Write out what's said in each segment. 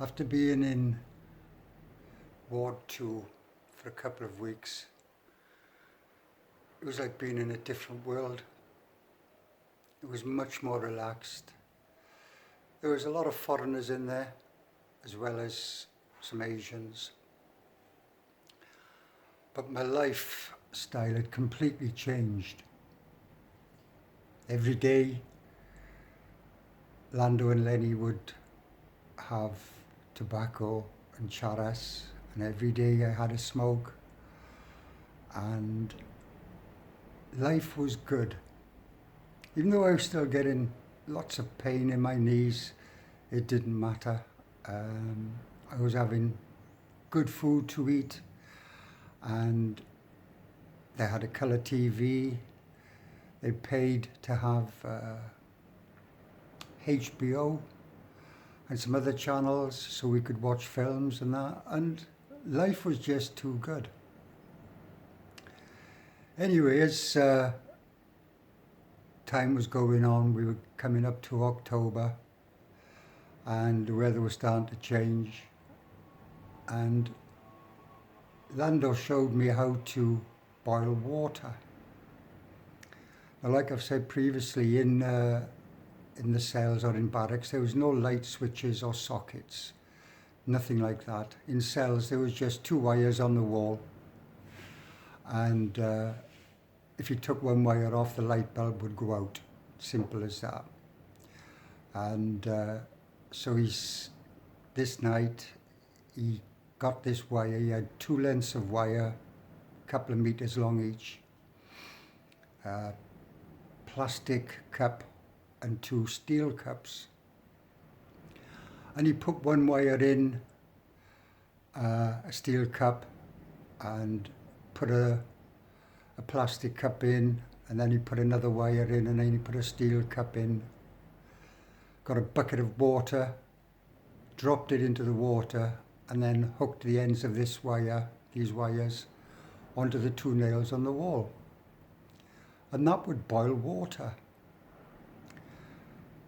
After being in Ward 2 for a couple of weeks, it was like being in a different world. It was much more relaxed. There was a lot of foreigners in there, as well as some Asians. But my lifestyle had completely changed. Every day, Lando and Lenny would have tobacco and charas, and every day I had a smoke, and life was good. Even though I was still getting lots of pain in my knees, it didn't matter. I was having good food to eat, and they had a colour TV. They paid to have HBO and some other channels so we could watch films and that, and life was just too good. Anyway, as time was going on, we were coming up to October and the weather was starting to change, and Lando showed me how to boil water. Now, like I've said previously, in the cells or in barracks, there was no light switches or sockets, nothing like that. In cells, there was just two wires on the wall, and if you took one wire off, the light bulb would go out. Simple as that. And so this night, he got this wire. He had two lengths of wire, a couple of meters long each, plastic cup and two steel cups. And he put one wire in a steel cup and put a plastic cup in, and then he put another wire in, and then he put a steel cup in, got a bucket of water, dropped it into the water, and then hooked the ends of these wires, onto the two nails on the wall. And that would boil water.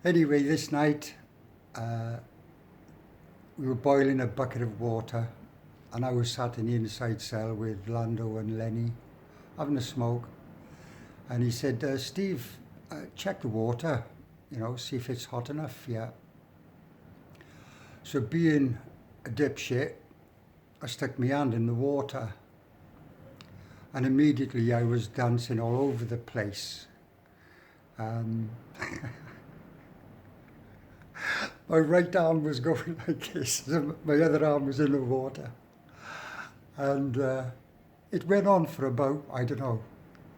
Anyway, this night, we were boiling a bucket of water, and I was sat in the inside cell with Lando and Lenny, having a smoke. And he said, Steve, check the water, see if it's hot enough. Yeah. So being a dipshit, I stuck my hand in the water, and immediately I was dancing all over the place. My right arm was going like this, and my other arm was in the water. And it went on for about,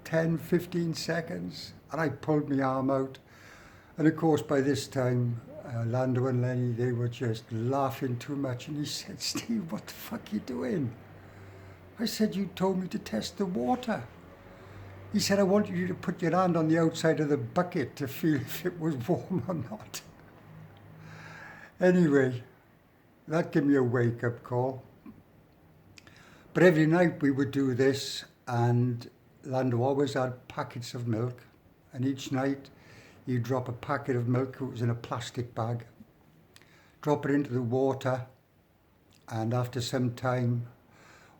10, 15 seconds, and I pulled my arm out. And of course, by this time, Lando and Lenny, they were just laughing too much. And he said, Steve, what the fuck are you doing? I said, you told me to test the water. He said, I wanted you to put your hand on the outside of the bucket to feel if it was warm or not. Anyway, that gave me a wake-up call. But every night we would do this, and Lando always had packets of milk, and each night he'd drop a packet of milk, it was in a plastic bag, drop it into the water, and after some time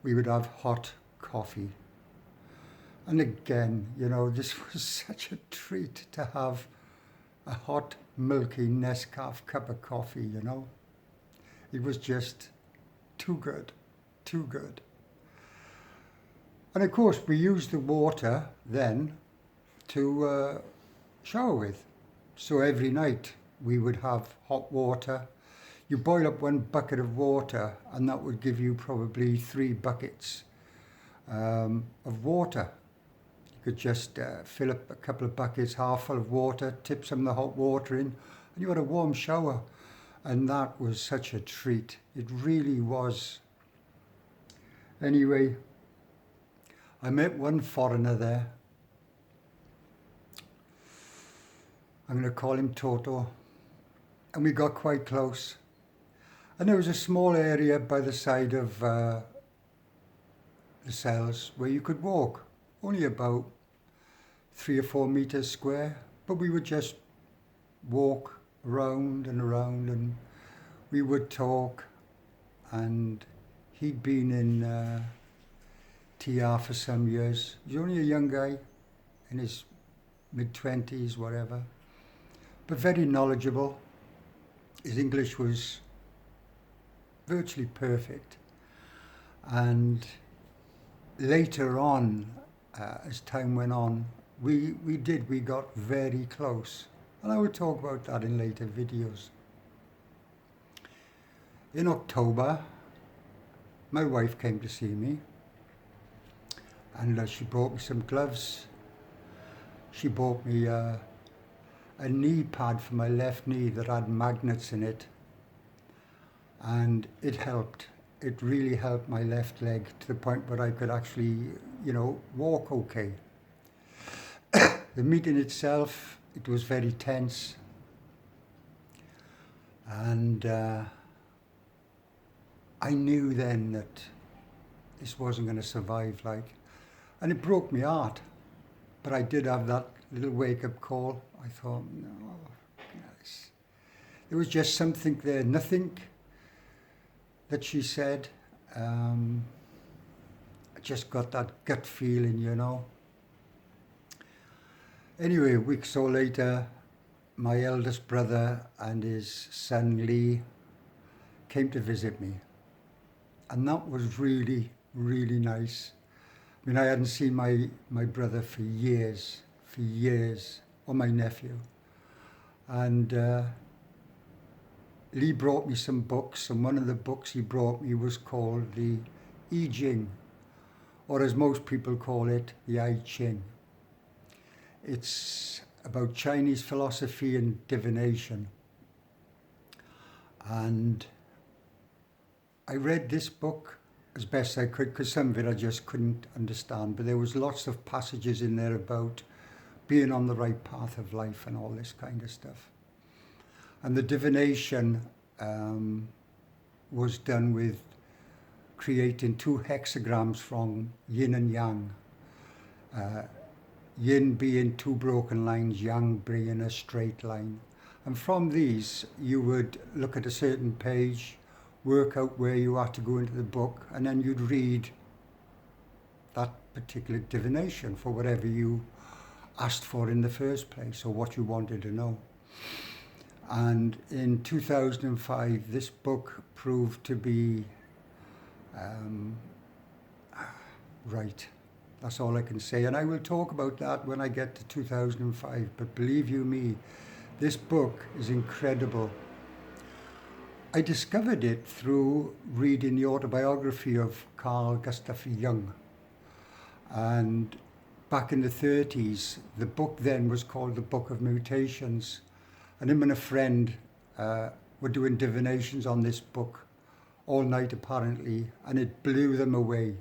we would have hot coffee. And again, this was such a treat to have a hot, milky Nescafe cup of coffee, It was just too good, too good. And of course, we used the water then to shower with. So every night we would have hot water. You boil up one bucket of water, and that would give you probably 3 buckets of water. You could just fill up a couple of buckets, half full of water, tip some of the hot water in, and you had a warm shower. And that was such a treat. It really was. Anyway, I met one foreigner there. I'm going to call him Toto. And we got quite close. And there was a small area by the side of the cells where you could walk, only about 3 or 4 meters square, but we would just walk around and around, and we would talk, and he'd been in Tihar for some years. He was only a young guy, in his mid-20s, whatever, but very knowledgeable. His English was virtually perfect. And later on, as time went on, we got very close. And I will talk about that in later videos. In October, my wife came to see me, and she brought me some gloves. She bought me a knee pad for my left knee that had magnets in it, and it helped. It really helped my left leg to the point where I could actually, walk okay. The meeting itself, it was very tense, and I knew then that this wasn't going to survive, and it broke my heart. But I did have that little wake-up call. I thought, no, yes. There was just something there, nothing that she said. I just got that gut feeling, Anyway, a week or so later, my eldest brother and his son Lee came to visit me. And that was really, really nice. I mean, I hadn't seen my brother for years, or my nephew. And Lee brought me some books, and one of the books he brought me was called the I Ching, or as most people call it, the I Ching. It's about Chinese philosophy and divination. And I read this book as best I could, because some of it I just couldn't understand, but there was lots of passages in there about being on the right path of life and all this kind of stuff. And the divination was done with creating 2 hexagrams from yin and yang. Yin being 2 broken lines, yang being a straight line. And from these, you would look at a certain page, work out where you are to go into the book, and then you'd read that particular divination for whatever you asked for in the first place, or what you wanted to know. And in 2005, this book proved to be right. That's all I can say. And I will talk about that when I get to 2005. But believe you me, this book is incredible. I discovered it through reading the autobiography of Carl Gustav Jung. And back in the 30s, the book then was called The Book of Mutations. And him and a friend were doing divinations on this book all night apparently, and it blew them away.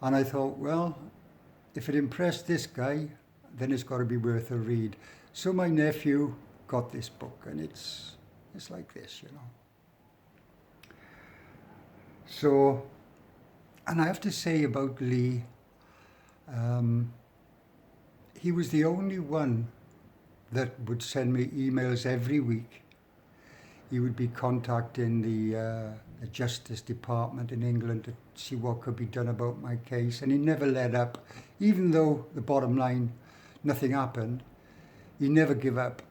And I thought, well, if it impressed this guy, then it's got to be worth a read. So my nephew got this book, and it's like this, So, and I have to say about Lee, he was the only one that would send me emails every week. He would be contacting the Justice Department in England to see what could be done about my case, and he never let up. Even though the bottom line, nothing happened, he never gave up.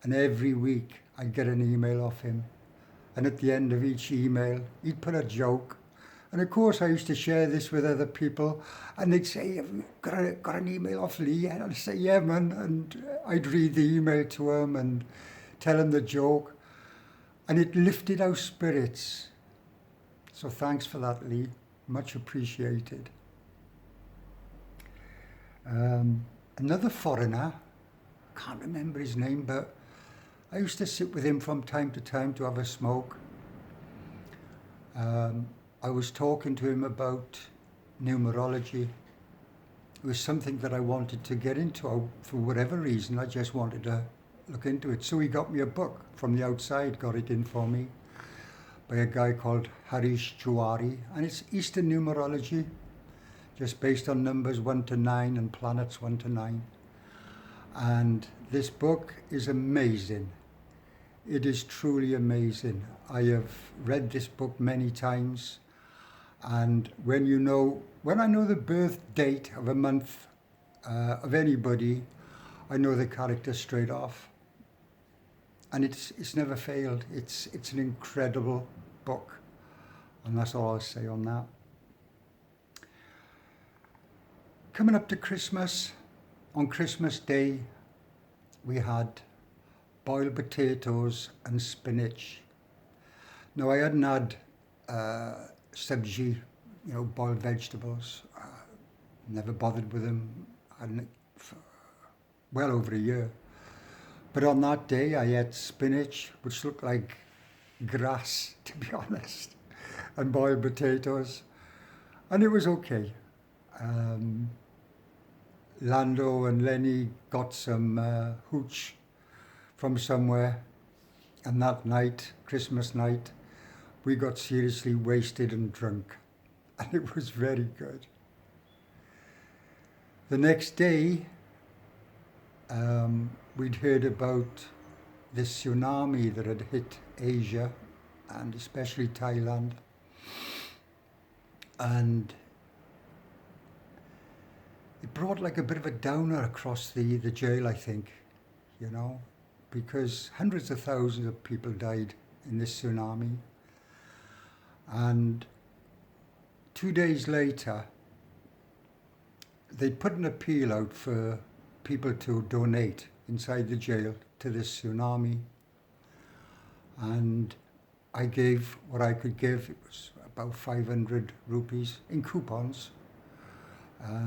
And every week I'd get an email off him, and at the end of each email he'd put a joke. And of course I used to share this with other people, and they'd say, "Have you got an email off Lee?" And I'd say, "Yeah, man," and I'd read the email to him and tell him the joke. And it lifted our spirits. So thanks for that, Lee. Much appreciated. Another foreigner, can't remember his name, but I used to sit with him from time to time to have a smoke. I was talking to him about numerology. It was something that I wanted to get into. For whatever reason, I just wanted to look into it. So he got me a book from the outside, got it in for me, by a guy called Harish Chouari, and it's Eastern Numerology, just based on numbers 1 to 9 and planets 1 to 9. And this book is amazing. It is truly amazing. I have read this book many times, and when I know the birth date of a month of anybody, I know the character straight off, and it's never failed. It's an incredible book, and that's all I'll say on that. Coming up to Christmas, on Christmas Day, we had boiled potatoes and spinach. Now, I hadn't had sabji, boiled vegetables. Never bothered with them. Hadn't for well over a year. But on that day, I ate spinach, which looked like grass, to be honest, and boiled potatoes, and it was okay. Lando and Lenny got some hooch from somewhere, and that night, Christmas night, we got seriously wasted and drunk, and it was very good. The next day, we'd heard about this tsunami that had hit Asia, and especially Thailand, and it brought like a bit of a downer across the jail, I think, because hundreds of thousands of people died in this tsunami. And 2 days later, they put an appeal out for people to donate inside the jail to this tsunami. And I gave what I could give. It was about 500 rupees in coupons.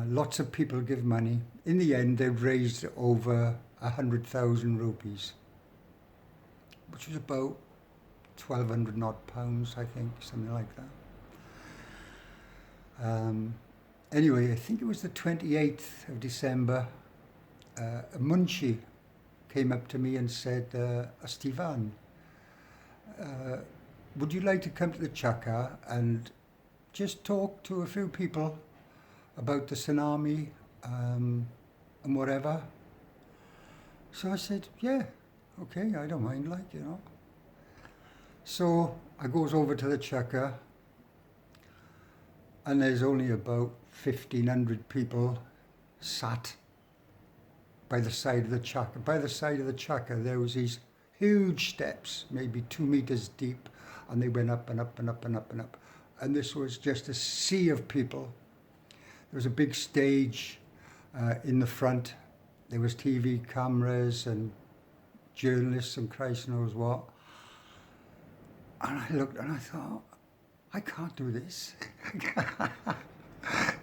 Lots of people give money. In the end, they've raised over 100,000 rupees, which was about 1,200 odd pounds, I think, something like that. Anyway, I think it was the 28th of December, a munchie came up to me and said, Stivan, would you like to come to the Chaka and just talk to a few people about the tsunami and whatever? So I said, yeah, okay, I don't mind, So I goes over to the Chaka, and there's only about 1,500 people sat by the side of the Chaka. By the side of the Chaka, there was these huge steps, maybe 2 meters deep, and they went up and up and up and up and up. And this was just a sea of people. There was a big stage in the front. There was TV cameras and journalists and Christ knows what. And I looked and I thought, I can't do this.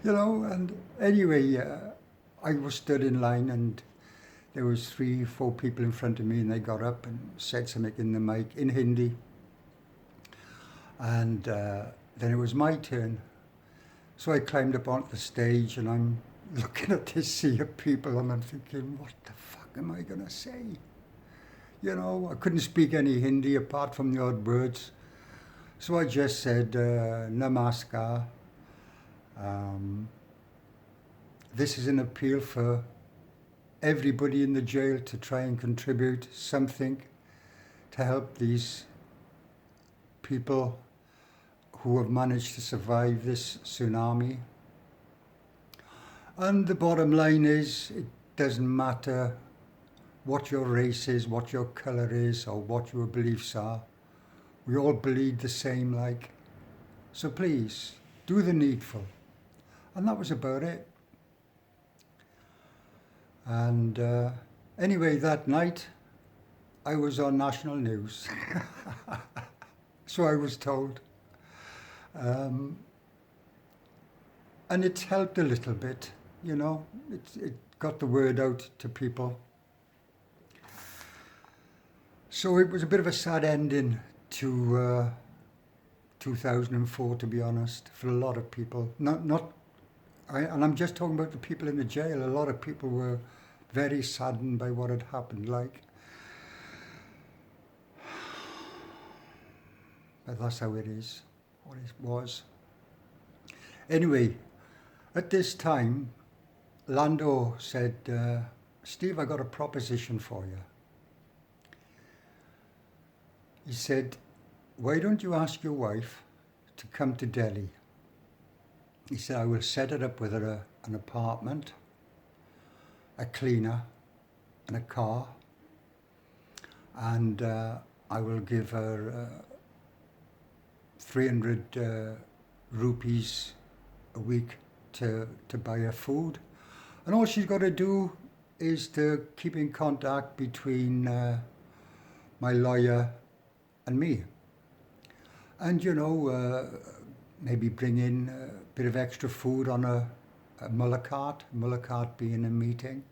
And anyway, I was stood in line, and there was 3, 4 people in front of me, and they got up and said something in the mic in Hindi. And then it was my turn. So I climbed up onto the stage, and I'm looking at this sea of people, and I'm thinking, what the fuck am I going to say? I couldn't speak any Hindi apart from the odd words. So I just said, Namaskar. This is an appeal for everybody in the jail to try and contribute something to help these people who have managed to survive this tsunami. And the bottom line is, it doesn't matter what your race is, what your colour is, or what your beliefs are. We all bleed the same, So please, do the needful. And that was about it. And anyway, that night, I was on national news. So I was told. And it's helped a little bit, It got the word out to people. So it was a bit of a sad ending to 2004, to be honest, for a lot of people. And I'm just talking about the people in the jail. A lot of people were very saddened by what had happened, But that's how it is, what it was. Anyway, at this time, Lando said, Steve, I got a proposition for you. He said, why don't you ask your wife to come to Delhi? He said, I will set her up with an apartment, a cleaner, and a car, and I will give her 300 rupees a week to buy her food. And all she's got to do is to keep in contact between my lawyer and me. And, you know, maybe bring in a bit of extra food on a mullah being a meeting.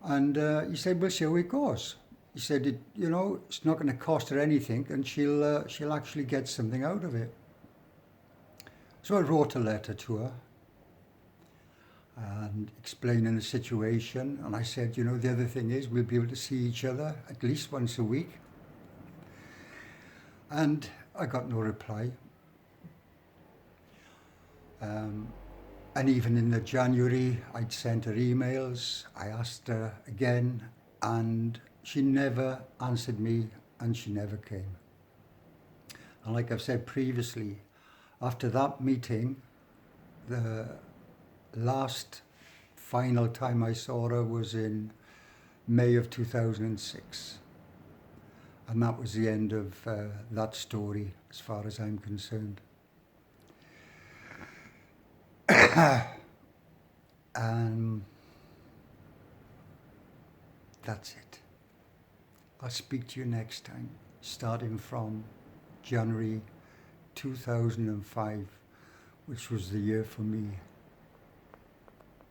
And he said, we'll see how it goes. He said, you know, it's not going to cost her anything, and she'll actually get something out of it. So I wrote a letter to her and explaining the situation. And I said, you know, the other thing is we'll be able to see each other at least once a week. And I got no reply. And even in the January, I'd sent her emails. I asked her again, and she never answered me, and she never came. And like I've said previously, after that meeting, the last final time I saw her was in May of 2006. And that was the end of that story, as far as I'm concerned. That's it. I'll speak to you next time, starting from January 2005, which was the year for me.